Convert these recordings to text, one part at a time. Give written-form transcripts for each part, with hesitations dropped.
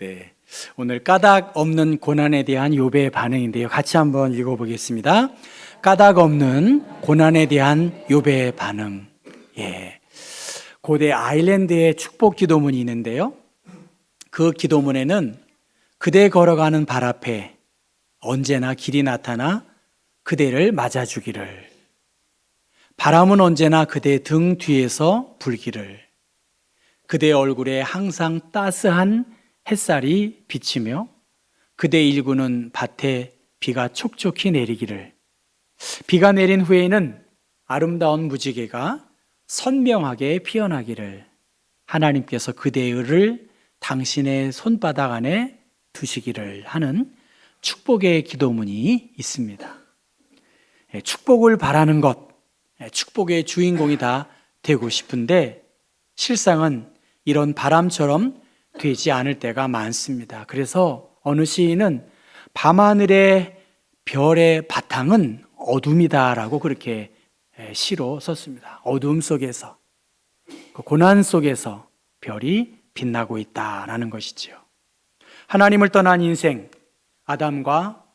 네, 오늘 까닭 없는 고난에 대한 욥의 반응인데요. 같이 한번 읽어보겠습니다. 까닭 없는 고난에 대한 욥의 반응. 고대 아일랜드의 축복 기도문이 있는데요. 그 기도문에는 그대 걸어가는 발 앞에 언제나 길이 나타나 그대를 맞아주기를, 바람은 언제나 그대 등 뒤에서 불기를, 그대 얼굴에 항상 따스한 햇살이 비치며 그대 일구는 밭에 비가 촉촉히 내리기를, 비가 내린 후에는 아름다운 무지개가 선명하게 피어나기를, 하나님께서 그대의 을을 당신의 손바닥 안에 두시기를 하는 축복의 기도문이 있습니다. 축복을 바라는 것, 축복의 주인공이 다 되고 싶은데 실상은 이런 바람처럼 되지 않을 때가 많습니다. 그래서 어느 시인은 밤하늘의 별의 바탕은 어둠이다라고 그렇게 시로 썼습니다. 어둠 속에서, 그 고난 속에서 별이 빛나고 있다라는 것이지요. 하나님을 떠난 인생, 아담과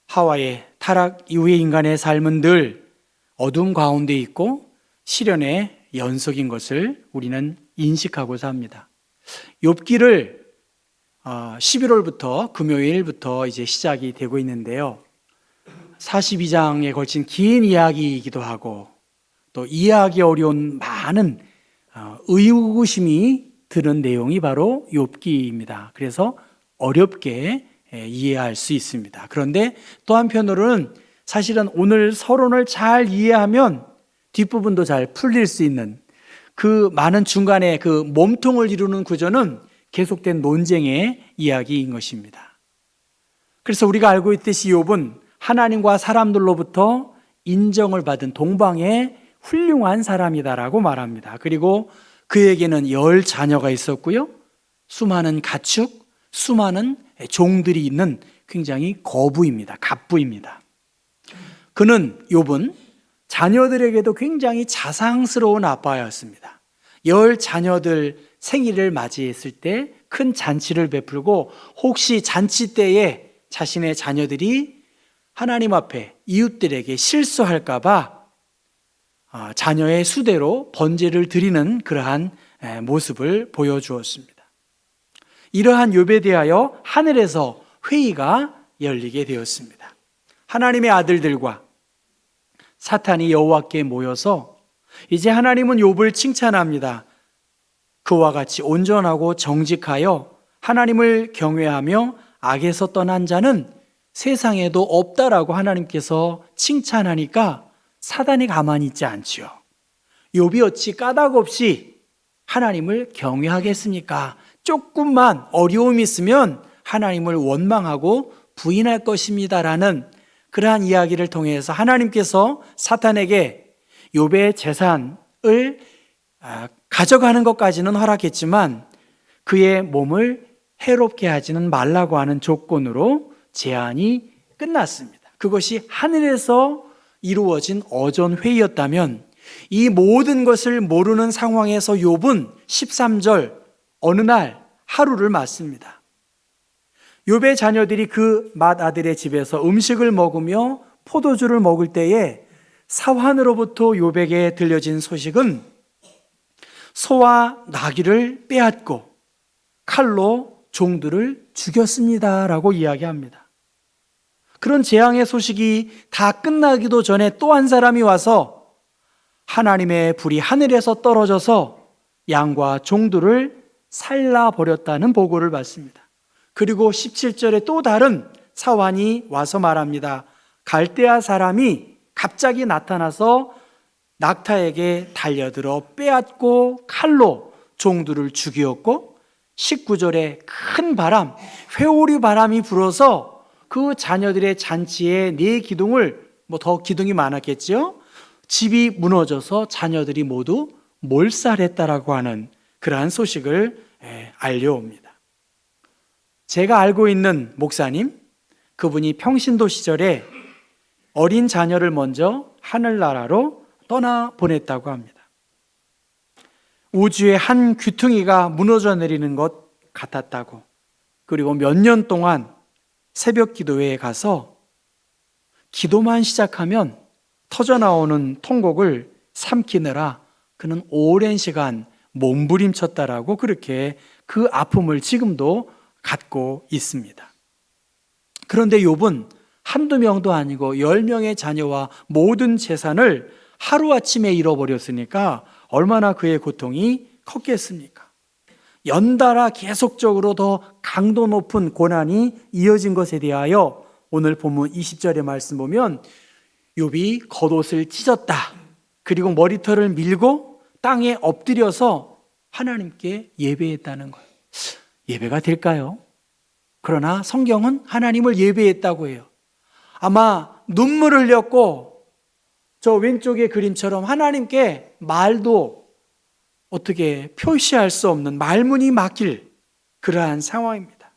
하와의 타락 이후의 인간의 삶은 늘 어둠 가운데 있고 시련의 연속인 것을 우리는 인식하고 삽니다. 욥기를 11월부터 금요일부터 이제 시작이 되고 있는데요. 42장에 걸친 긴 이야기이기도 하고 또 이해하기 어려운 많은 의구심이 드는 내용이 바로 욥기입니다. 그래서 어렵게 이해할 수 있습니다. 그런데 또 한편으로는 사실은 오늘 서론을 잘 이해하면 뒷부분도 잘 풀릴 수 있는 그 많은 중간에 그 몸통을 이루는 구조는 계속된 논쟁의 이야기인 것입니다. 그래서 우리가 알고 있듯이 욥은 하나님과 사람들로부터 인정을 받은 동방의 훌륭한 사람이다라고 말합니다. 그리고 그에게는 10 자녀가 있었고요, 수많은 가축, 수많은 종들이 있는 굉장히 거부입니다. 갑부입니다. 그는 욥은 자녀들에게도 굉장히 자상스러운 아빠였습니다. 10 자녀들 생일을 맞이했을 때 큰 잔치를 베풀고 혹시 잔치 때에 자신의 자녀들이 하나님 앞에 이웃들에게 실수할까 봐 자녀의 수대로 번제를 드리는 그러한 모습을 보여주었습니다. 이러한 욥에 대하여 하늘에서 회의가 열리게 되었습니다. 하나님의 아들들과 사탄이 여호와께 모여서 이제 하나님은 욥을 칭찬합니다. 그와 같이 온전하고 정직하여 하나님을 경외하며 악에서 떠난 자는 세상에도 없다라고 하나님께서 칭찬하니까 사단이 가만히 있지 않지요. 욥이 어찌 까닭 없이 하나님을 경외하겠습니까? 조금만 어려움이 있으면 하나님을 원망하고 부인할 것입니다라는 그러한 이야기를 통해서 하나님께서 사탄에게 욥의 재산을 가져가는 것까지는 허락했지만 그의 몸을 해롭게 하지는 말라고 하는 조건으로 제한이 끝났습니다. 그것이 하늘에서 이루어진 어전회의였다면 이 모든 것을 모르는 상황에서 욥은 13절 어느 날 하루를 맞습니다. 욥의 자녀들이 그 맏아들의 집에서 음식을 먹으며 포도주를 먹을 때에 사환으로부터 욥에게 들려진 소식은 소와 나귀를 빼앗고 칼로 종들을 죽였습니다라고 이야기합니다. 그런 재앙의 소식이 다 끝나기도 전에 또 한 사람이 와서 하나님의 불이 하늘에서 떨어져서 양과 종들을 살라버렸다는 보고를 받습니다. 그리고 17절에 또 다른 사환이 와서 말합니다. 갈대아 사람이 갑자기 나타나서 낙타에게 달려들어 빼앗고 칼로 종들을 죽이었고 19절에 큰 바람, 회오리 바람이 불어서 그 자녀들의 잔치에 네 기둥을 더 기둥이 많았겠죠. 집이 무너져서 자녀들이 모두 몰살했다라고 하는 그러한 소식을 알려옵니다. 제가 알고 있는 목사님, 그분이 평신도 시절에 어린 자녀를 먼저 하늘나라로 떠나보냈다고 합니다. 우주의 한 귀퉁이가 무너져 내리는 것 같았다고, 그리고 몇 년 동안 새벽 기도회에 가서 기도만 시작하면 터져나오는 통곡을 삼키느라 그는 오랜 시간 몸부림쳤다라고 그렇게 그 아픔을 지금도 갖고 있습니다. 그런데 욥은 한두 명도 아니고 10명의 자녀와 모든 재산을 하루아침에 잃어버렸으니까 얼마나 그의 고통이 컸겠습니까? 연달아 계속적으로 더 강도 높은 고난이 이어진 것에 대하여 오늘 본문 20절의 말씀 보면 욥이 겉옷을 찢었다. 그리고 머리털을 밀고 땅에 엎드려서 하나님께 예배했다는 거예요. 예배가 될까요? 그러나 성경은 하나님을 예배했다고 해요. 아마 눈물을 흘렸고 저 왼쪽의 그림처럼 하나님께 말도 어떻게 표시할 수 없는 말문이 막힐 그러한 상황입니다.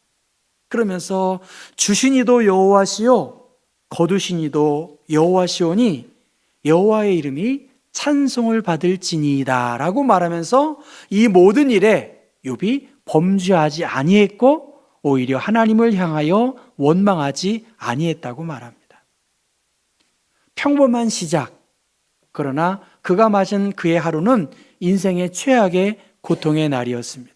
그러면서 주시니도 여호와시요 거두시니도 여호와시오니 여호와의 이름이 찬송을 받을지니이다 라고 말하면서 이 모든 일에 욥이 범죄하지 아니했고 오히려 하나님을 향하여 원망하지 아니했다고 말합니다. 평범한 시작, 그러나 그가 맞은 그의 하루는 인생의 최악의 고통의 날이었습니다.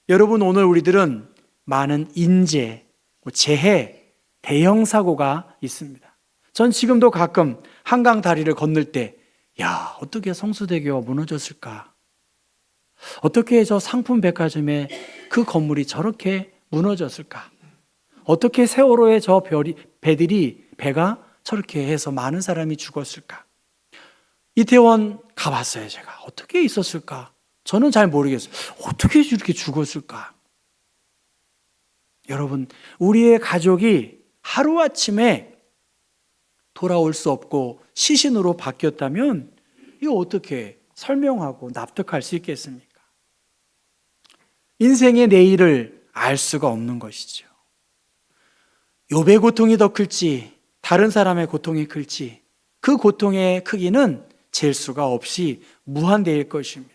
여러분, 오늘 우리들은 많은 인재, 재해, 대형 사고가 있습니다. 전 지금도 가끔 한강 다리를 건널 때 어떻게 성수대교가 무너졌을까? 어떻게 저 상품 백화점에 그 건물이 저렇게 무너졌을까? 어떻게 세월호에 저 배가 저렇게 해서 많은 사람이 죽었을까? 이태원 가봤어요, 제가. 어떻게 있었을까? 저는 잘 모르겠어요. 어떻게 이렇게 죽었을까? 여러분, 우리의 가족이 하루아침에 돌아올 수 없고 시신으로 바뀌었다면 이거 어떻게 설명하고 납득할 수 있겠습니까? 인생의 내일을 알 수가 없는 것이죠. 욥의 고통이 더 클지 다른 사람의 고통이 클지 그 고통의 크기는 잴 수가 없이 무한대일 것입니다.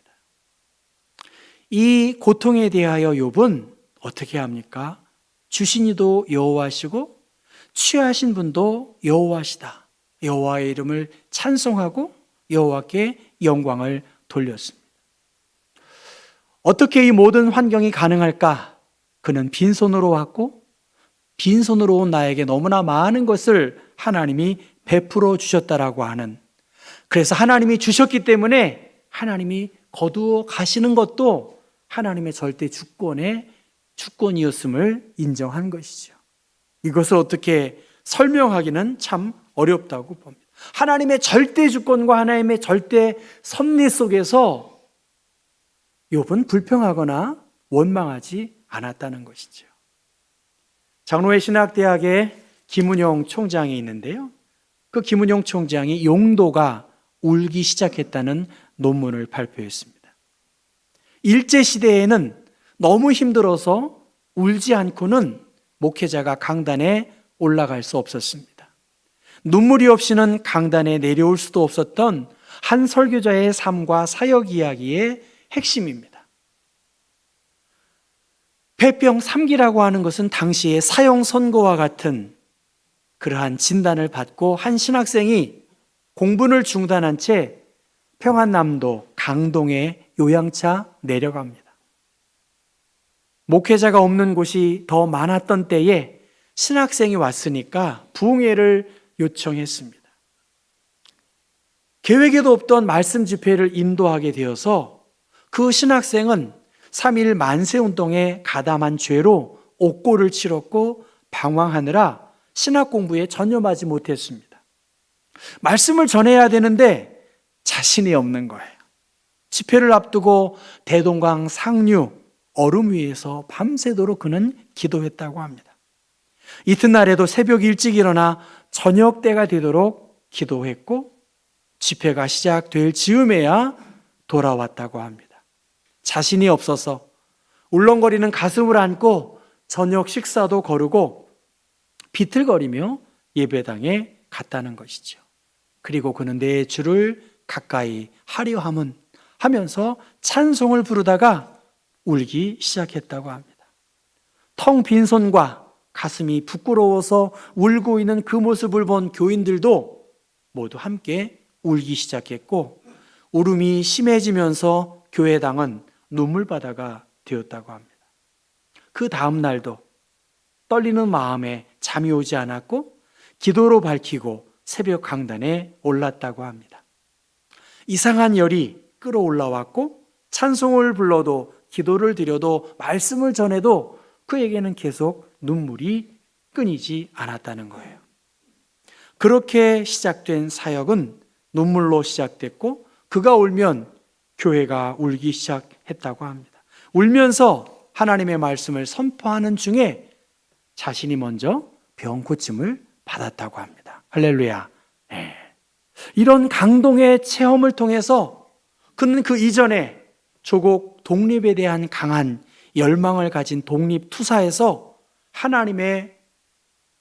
이 고통에 대하여 욥은 어떻게 합니까? 주신 이도 여호와시고 취하신 분도 여호와시다. 여호와의 이름을 찬송하고 여호와께 영광을 돌렸습니다. 어떻게 이 모든 환경이 가능할까? 그는 빈손으로 왔고 빈손으로 온 나에게 너무나 많은 것을 하나님이 베풀어 주셨다라고 하는, 그래서 하나님이 주셨기 때문에 하나님이 거두어 가시는 것도 하나님의 절대 주권이었음을 인정한 것이죠. 이것을 어떻게 설명하기는 참 어렵다고 봅니다. 하나님의 절대 주권과 하나님의 절대 섭리 속에서 욥은 불평하거나 원망하지 않았다는 것이죠. 장로회 신학대학의 김은용 총장이 있는데요. 그 김은용 총장이 용도가 울기 시작했다는 논문을 발표했습니다. 일제시대에는 너무 힘들어서 울지 않고는 목회자가 강단에 올라갈 수 없었습니다. 눈물이 없이는 강단에 내려올 수도 없었던 한 설교자의 삶과 사역 이야기의 핵심입니다. 폐병 3기라고 하는 것은 당시의 사형 선고와 같은 그러한 진단을 받고 한 신학생이 공부를 중단한 채 평안남도 강동에 요양차 내려갑니다. 목회자가 없는 곳이 더 많았던 때에 신학생이 왔으니까 부흥회를 요청했습니다. 계획에도 없던 말씀 집회를 인도하게 되어서 그 신학생은 3.1 만세운동에 가담한 죄로 옥고를 치렀고 방황하느라 신학 공부에 전념하지 못했습니다. 말씀을 전해야 되는데 자신이 없는 거예요. 집회를 앞두고 대동강 상류 얼음 위에서 밤새도록 그는 기도했다고 합니다. 이튿날에도 새벽 일찍 일어나 저녁 때가 되도록 기도했고 집회가 시작될 즈음에야 돌아왔다고 합니다. 자신이 없어서 울렁거리는 가슴을 안고 저녁 식사도 거르고 비틀거리며 예배당에 갔다는 것이죠. 그리고 그는 내 주를 가까이 하려 함은 하면서 찬송을 부르다가 울기 시작했다고 합니다. 텅 빈손과 가슴이 부끄러워서 울고 있는 그 모습을 본 교인들도 모두 함께 울기 시작했고, 울음이 심해지면서 교회당은 눈물바다가 되었다고 합니다. 그 다음 날도 떨리는 마음에 잠이 오지 않았고 기도로 밝히고 새벽 강단에 올랐다고 합니다. 이상한 열이 끌어올라왔고 찬송을 불러도 기도를 드려도 말씀을 전해도 그에게는 계속 눈물이 끊이지 않았다는 거예요. 그렇게 시작된 사역은 눈물로 시작됐고, 그가 울면 교회가 울기 시작했다고 합니다. 울면서 하나님의 말씀을 선포하는 중에 자신이 먼저 병 고침을 받았다고 합니다. 할렐루야. 네. 이런 강동의 체험을 통해서 그는 그 이전에 조국 독립에 대한 강한 열망을 가진 독립투사에서 하나님의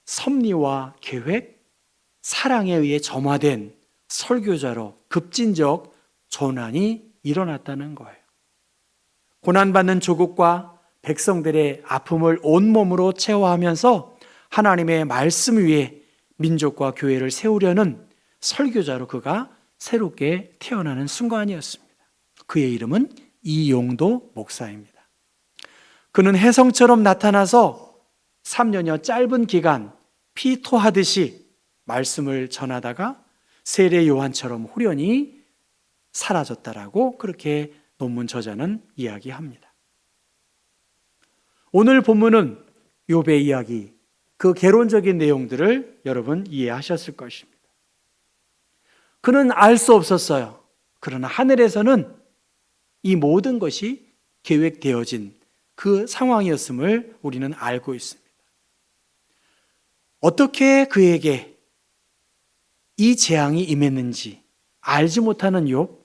섭리와 계획, 사랑에 의해 점화된 설교자로 급진적 전환이 일어났다는 거예요. 고난받는 조국과 백성들의 아픔을 온몸으로 체화하면서 하나님의 말씀 위에 민족과 교회를 세우려는 설교자로 그가 새롭게 태어나는 순간이었습니다. 그의 이름은 이용도 목사입니다. 그는 혜성처럼 나타나서 3년여 짧은 기간 피토하듯이 말씀을 전하다가 세례 요한처럼 후련히 사라졌다라고 그렇게 논문 저자는 이야기합니다. 오늘 본문은 욥의 이야기, 그 개론적인 내용들을 여러분 이해하셨을 것입니다. 그는 알 수 없었어요. 그러나 하늘에서는 이 모든 것이 계획되어진 그 상황이었음을 우리는 알고 있습니다. 어떻게 그에게 이 재앙이 임했는지 알지 못하는 욥,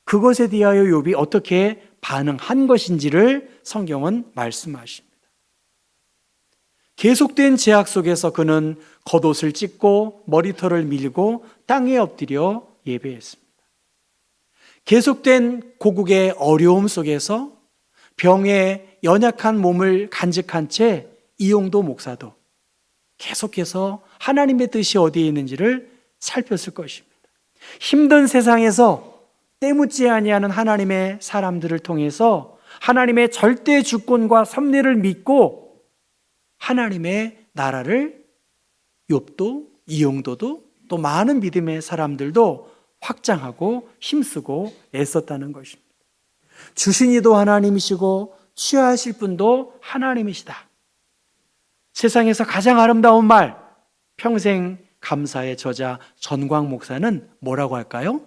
그것에 대하여 욥이 어떻게 반응한 것인지를 성경은 말씀하십니다. 계속된 제약 속에서 그는 겉옷을 찢고 머리털을 밀고 땅에 엎드려 예배했습니다. 계속된 고국의 어려움 속에서 병에 연약한 몸을 간직한 채 이용도 목사도 계속해서 하나님의 뜻이 어디에 있는지를 살폈을 것입니다. 힘든 세상에서 때묻지 아니하는 하나님의 사람들을 통해서 하나님의 절대 주권과 섭리를 믿고 하나님의 나라를 욥도 이용도도 또 많은 믿음의 사람들도 확장하고 힘쓰고 애썼다는 것입니다. 주신 이도 하나님이시고 취하실 분도 하나님이시다. 세상에서 가장 아름다운 말, 평생 감사의 저자 전광 목사는 뭐라고 할까요?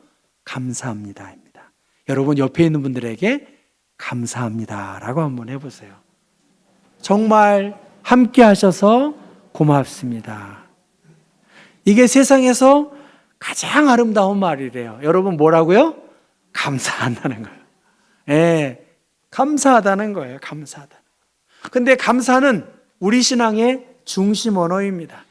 감사합니다입니다. 여러분 옆에 있는 분들에게 감사합니다라고 한번 해보세요. 정말 함께 하셔서 고맙습니다. 이게 세상에서 가장 아름다운 말이래요. 여러분 뭐라고요? 감사한다는 거예요. 예, 감사하다는 거예요. 감사하다. 근데 감사는 우리 신앙의 중심 언어입니다.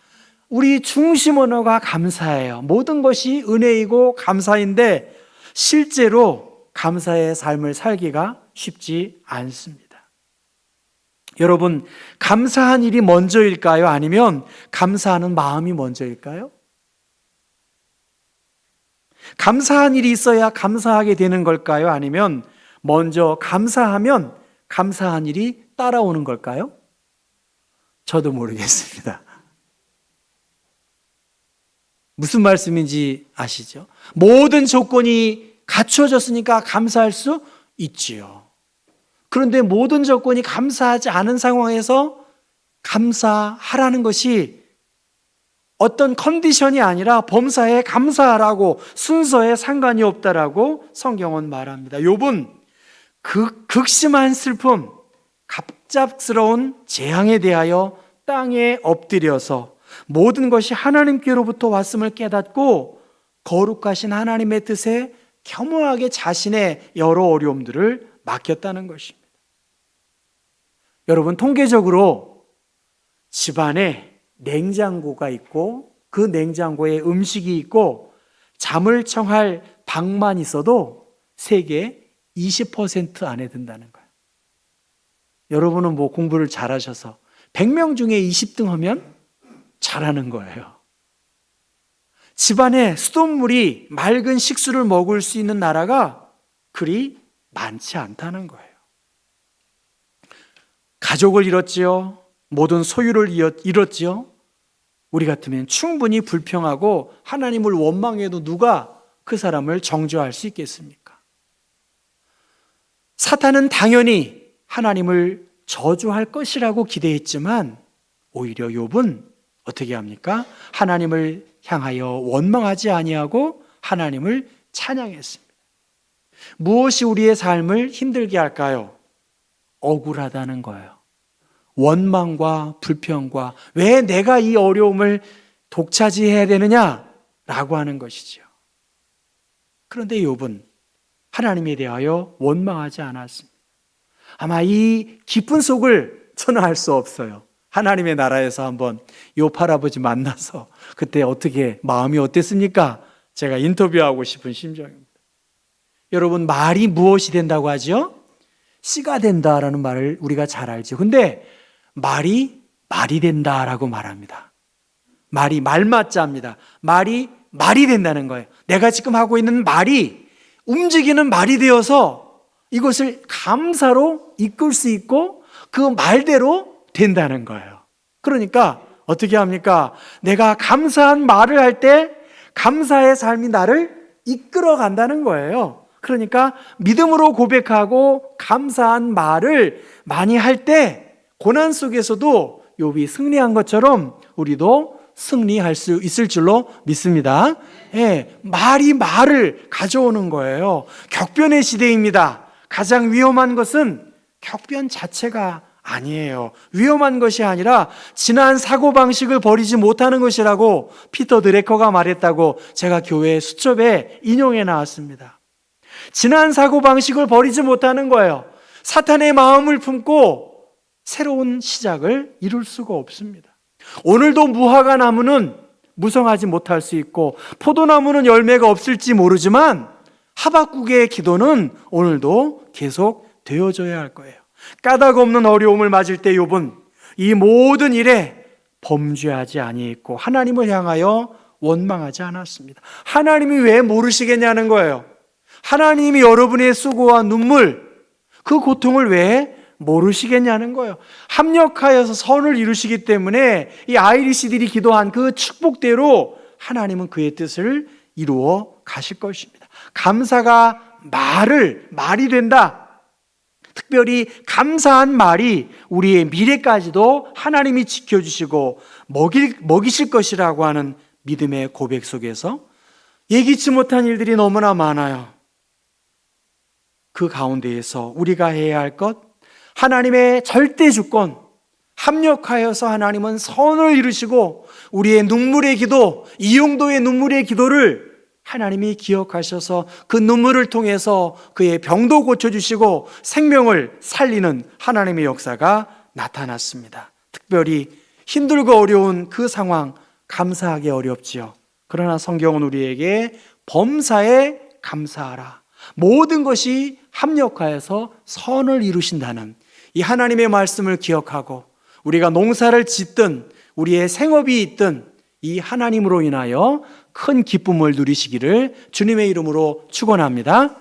우리 중심 언어가 감사예요. 모든 것이 은혜이고 감사인데 실제로 감사의 삶을 살기가 쉽지 않습니다. 여러분, 감사한 일이 먼저일까요? 아니면 감사하는 마음이 먼저일까요? 감사한 일이 있어야 감사하게 되는 걸까요? 아니면 먼저 감사하면 감사한 일이 따라오는 걸까요? 저도 모르겠습니다. 무슨 말씀인지 아시죠? 모든 조건이 갖추어졌으니까 감사할 수 있지요. 그런데 모든 조건이 감사하지 않은 상황에서 감사하라는 것이 어떤 컨디션이 아니라 범사에 감사하라고 순서에 상관이 없다라고 성경은 말합니다. 욥은 극심한 슬픔, 갑작스러운 재앙에 대하여 땅에 엎드려서 모든 것이 하나님께로부터 왔음을 깨닫고 거룩하신 하나님의 뜻에 겸허하게 자신의 여러 어려움들을 맡겼다는 것입니다. 여러분, 통계적으로 집안에 냉장고가 있고 그 냉장고에 음식이 있고 잠을 청할 방만 있어도 세계 20% 안에 든다는 거예요. 여러분은 뭐 공부를 잘하셔서 100명 중에 20등 하면 잘하는 거예요. 집안에 수돗물이 맑은 식수를 먹을 수 있는 나라가 그리 많지 않다는 거예요. 가족을 잃었지요. 모든 소유를 잃었지요. 우리 같으면 충분히 불평하고 하나님을 원망해도 누가 그 사람을 정죄할 수 있겠습니까? 사탄은 당연히 하나님을 저주할 것이라고 기대했지만 오히려 욥은 어떻게 합니까? 하나님을 향하여 원망하지 아니하고 하나님을 찬양했습니다. 무엇이 우리의 삶을 힘들게 할까요? 억울하다는 거예요. 원망과 불평과 왜 내가 이 어려움을 독차지해야 되느냐라고 하는 것이죠. 그런데 욥은 하나님에 대하여 원망하지 않았습니다. 아마 이 깊은 속을 저는 알 수 없어요. 하나님의 나라에서 한번 욥 할아버지 만나서 그때 어떻게 마음이 어땠습니까? 제가 인터뷰하고 싶은 심정입니다. 여러분, 말이 무엇이 된다고 하죠? 씨가 된다라는 말을 우리가 잘 알죠. 근데 말이 된다라고 말합니다. 말이 말맞자입니다. 말이 된다는 거예요. 내가 지금 하고 있는 말이 움직이는 말이 되어서 이것을 감사로 이끌 수 있고 그 말대로 된다는 거예요. 그러니까 어떻게 합니까? 내가 감사한 말을 할 때 감사의 삶이 나를 이끌어 간다는 거예요. 그러니까 믿음으로 고백하고 감사한 말을 많이 할 때 고난 속에서도 욥이 승리한 것처럼 우리도 승리할 수 있을 줄로 믿습니다. 예, 말이 말을 가져오는 거예요. 격변의 시대입니다. 가장 위험한 것은 격변 자체가 아니에요. 위험한 것이 아니라 지난 사고방식을 버리지 못하는 것이라고 피터 드레커가 말했다고 제가 교회 수첩에 인용해 나왔습니다. 지난 사고방식을 버리지 못하는 거예요. 사탄의 마음을 품고 새로운 시작을 이룰 수가 없습니다. 오늘도 무화과 나무는 무성하지 못할 수 있고 포도나무는 열매가 없을지 모르지만 하박국의 기도는 오늘도 계속 되어져야 할 거예요. 까닭 없는 어려움을 맞을 때 욥은 이 모든 일에 범죄하지 아니했고 하나님을 향하여 원망하지 않았습니다. 하나님이 왜 모르시겠냐는 거예요. 하나님이 여러분의 수고와 눈물, 그 고통을 왜 모르시겠냐는 거예요. 합력하여서 선을 이루시기 때문에 이 아이리시들이 기도한 그 축복대로 하나님은 그의 뜻을 이루어 가실 것입니다. 감사가 말이 된다. 특별히 감사한 말이 우리의 미래까지도 하나님이 지켜주시고 먹이실 것이라고 하는 믿음의 고백 속에서 예기치 못한 일들이 너무나 많아요. 그 가운데에서 우리가 해야 할 것, 하나님의 절대 주권, 합력하여서 하나님은 선을 이루시고 우리의 눈물의 기도, 이용도의 눈물의 기도를 하나님이 기억하셔서 그 눈물을 통해서 그의 병도 고쳐주시고 생명을 살리는 하나님의 역사가 나타났습니다. 특별히 힘들고 어려운 그 상황 감사하기 어렵지요. 그러나 성경은 우리에게 범사에 감사하라, 모든 것이 합력하여서 선을 이루신다는 이 하나님의 말씀을 기억하고 우리가 농사를 짓든 우리의 생업이 있든 이 하나님으로 인하여 큰 기쁨을 누리시기를 주님의 이름으로 축원합니다.